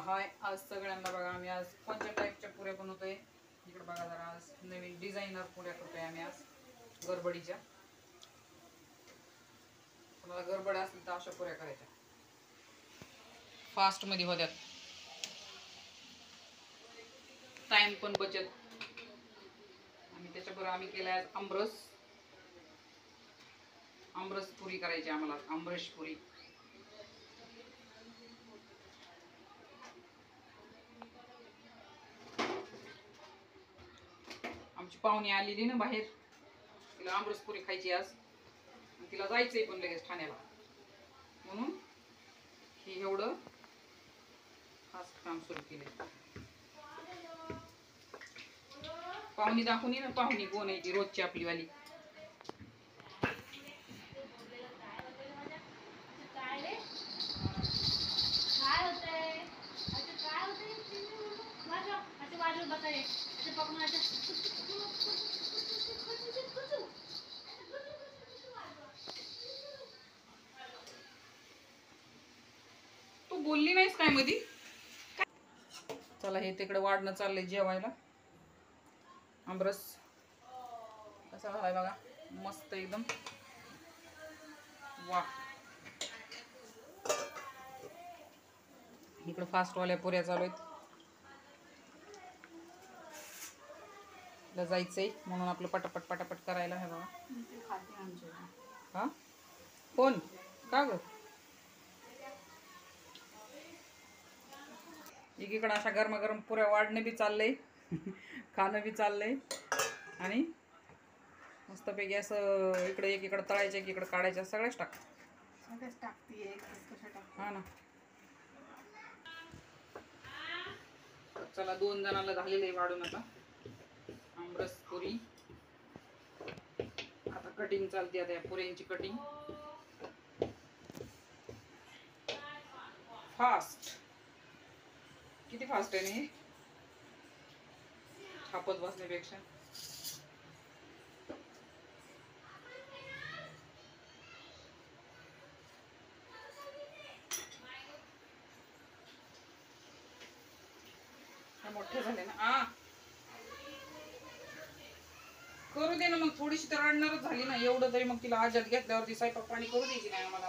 हाय, आज सगळ्यांना बघा आम्ही आज कोणत्या टाईपच्या पुऱ्या बनवतोय इकडे बघा जरा. आज नवीन डिझायनर पुऱ्या करतोय आम्ही आज गडबडीच्या. तुम्हाला गडबड असली तर अशा पुऱ्या करायच्या, फास्ट मध्ये होत्यात, टाइम पण बचत. आणि त्याच्याबरोबर आम्ही केलाय आमरस पुरी करायची आम्हाला, आमरस पुरी. आमची पाहुणी आलेली ना बाहेर, तिला आमरस पुरी खायची आज. तिला जायचंय पण लगेच ठाण्याला, म्हणून हे एवढं फास्ट काम सुरू केलंय. पाहुणी दाखवून ये ना, पाहुणी कोण आहे ती रोजची आपली वाली. तू बोलली नाहीस काय मधी? चला, हे तिकडे वाढणं चाललंय जेवायला. आमरस कसा झालाय बघा, मस्त एकदम. वा, इकडे फास्टवाल्या पुऱ्या चालू आहेत. जायचंय म्हणून आपलं पटापट पटापट करायला आहे बघा. हा, कोण का ग? एकीकडे अशा गरमागरम पुऱ्या वाढणं बी चाललंय, खाणं बी चाललंय. आणि मस्तपैकी असं इकडे एकीकडे तळायच्या, एकीकडे काढायच्या, सगळ्याच टाकते. हा ना. चला, 2 जणांना झालेलं आहे वाढून आता आमरस पुरी. आता कटिंग चालते, आता या पुऱ्यांची कटिंग फास्ट. किती फास्ट आहे ना, छापत बसण्यापेक्षा. मोठे झाले ना, करू दे ना मग. थोडीशी तर रडणारच झाली ना, एवढं तरी मग तिला आजात घेतल्यावरती स्वयंपाक पाणी करू द्यायची नाही आम्हाला,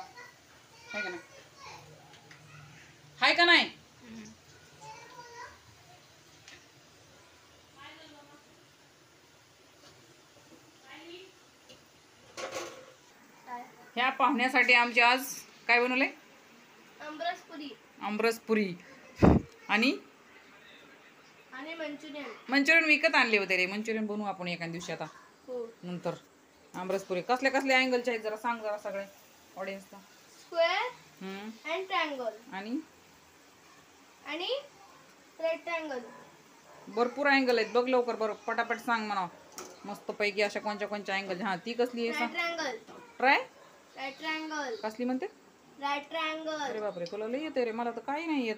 हाय का नाही? हाय का नाही? ह्या पाहुण्यासाठी आमची आज काय बनवलंय? आमरस पुरी आणि मंचुरियन विकत आणले होते रे. मंचुरियन बनवू आपण एका दिवशी आता नंतर. आमरस पुरी कसल्या कसल्या अँगलच्या आहेत जरा सांग जरा सगळे ऑडियन्सला. स्क्वेअर अँड ट्रायंगल आणि रेक्टँगल. भरपूर अँगल आहेत बघ, लवकर बरं पटापट सांग म्हणा मस्त पैकी. अशा कोणत्या कोणत्या अँगल? हा, ती कसली आहे? Right triangle. कसली म्हणते? Right triangle. अरे बापरे, तुला लई येते रे, मला तर काही नाही येत.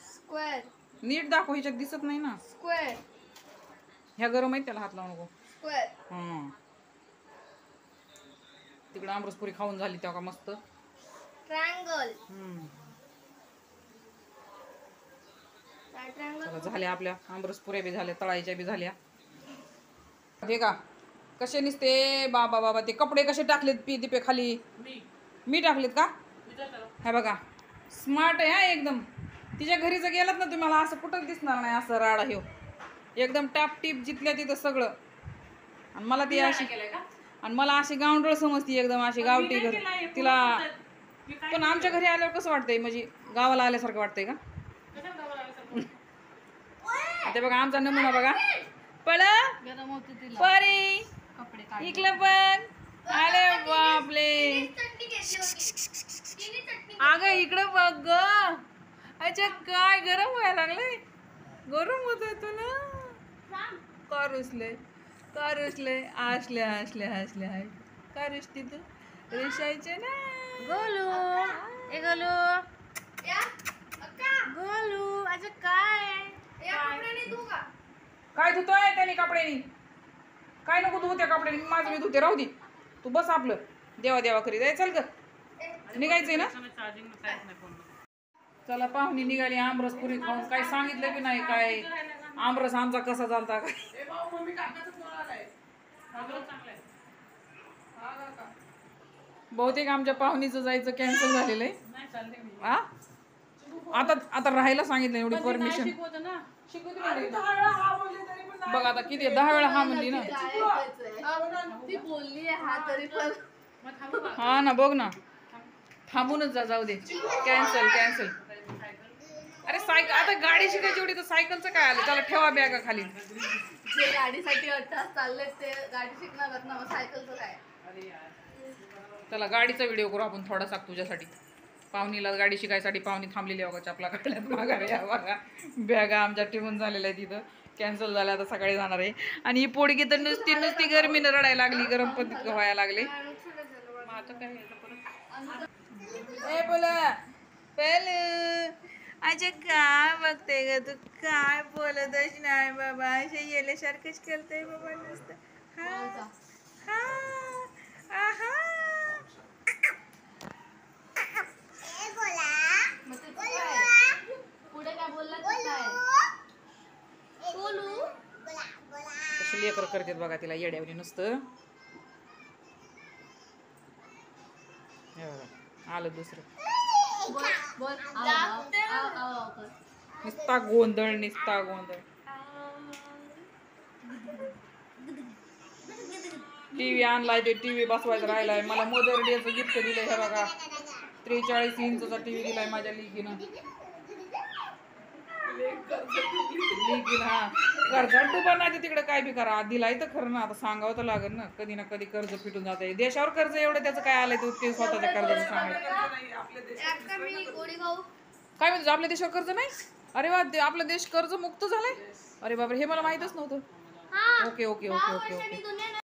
स्क्वेअर. नीट दाखव, ह्याच्यात दिसत नाही ना. स्क्वेअर. ह्या गरम आहेत, त्याला हात लावू नको. स्क्वेअर. हा, तिकडे आमरस पुरी खाऊन झाली तेव्हा मस्त. ट्रायंगल. चला, झाल्या आपल्या आमरस पुऱ्या बी झाल्या, तळायच्या बी झाल्या. हे का कसे निसते बाबा बाबा, ते कपडे कसे टाकलेत दीपे खाली? मी टाकलेत का? हे बघा, स्मार्ट आहे हा एकदम. तिच्या घरी जर गेलात ना तुम्हाला असं कुठंच दिसणार नाही असं राडा ह्यो. एकदम टाप टीप जिथल्या तिथं सगळं. आणि मला ती अशी, आणि मला अशी गावंडळ समजती एकदम, अशी गावठी घर तिला. पण आमच्या घरी आल्यावर कसं वाटतंय, म्हणजे गावाला आल्यासारखं वाटतंय का? ते बघा आमचा नमुना बघा. पळ परी, इकडं बघ. अरे बापले, अगं इकडं बघ ग. अच्छा, काय गरम व्हायला लागलंय? गरम होत आहे तुला? का रुसले असले हाय का रुसती तू? रुसायचे ना गोलू. ए गोलू, गोलू अच्छा काय धुतोय त्याने कपड्यानी? काय नको धुऊ त्या कपड्यानी, माझं मी धुते, राहू दे. तू बस आपलं देवा देवा करीत आहे. चल ग, निघायचंय ना. चला पाहुणी निघाली आमरस पुरी खाऊन काय सांगितलं बी नाही काय आमरस आमचा कसा झालता काय बहुतेक आमच्या पाहुणीचं जायचं कॅन्सल झालेलं आहे हा आता आता राहायला सांगितलं एवढी परमिशन बघ आता किती 10 वेळा हा म्हणली ना ती बोलली हा तरी पण हा ना बघ ना थांबूनच जाऊ दे कॅन्सल कॅन्सल अरे सायकल आता गाडी शिकायची एवढी तर सायकलचं काय आलं त्याला ठेवा बॅगा खाली जे गाडीसाठी 8 तास चालले ते गाडी शिकणार आहेत ना मग सायकलचं काय चला गाडीचा व्हिडिओ करू आपण थोडासा तुझ्यासाठी पाहुणीला गाडी शिकायसाठी पाहुणी थांबलेली बघा चपला काढल्यात माघारी या बघा बॅगा आमच्या टिपून झालेल्या आहे तिथं कॅन्सल झाल्या आता सकाळी जाणार आहे आणि ही पोडगी तर नुसती नुसती गरमीनं रडायला लागली गरम पण तितकं व्हायला लागले आता काय ए बोला पहिले अच्छा काय बघते ग तू काय बोलतच नाही बाबा असे येल्यासारखंच करते बाबा नुसतं हा हा आहा पुढे काय बोलला काय बोलू कशी लेकर करतात बघा तिला येड्यावरी नुसतं हे बघा आलं दुसरं निस्ता गोंधळ टीव्ही आणलाय ते टीव्ही बसवायचा राहिलाय मला मदर डेचं गिफ्ट दिलंय हे बघा 43 इंचचा टीव्ही दिलाय माझ्या लिकीनं हा कर्जात डुबा नाही तिकडे काय बी करा दिलाय तर खरं ना आता सांगावं तर लागेल ना कधी ना कधी कर्ज फिटून जात आहे देशावर कर्ज एवढं त्याचं काय आलंय ते स्वतःच्या कर्जाचं सांगायचं काय म्हणतो आपल्या देशावर कर्ज नाही अरे वा आपला देश कर्ज मुक्त झालाय अरे बापरे हे मला माहितच नव्हतं okay okay okay okay okay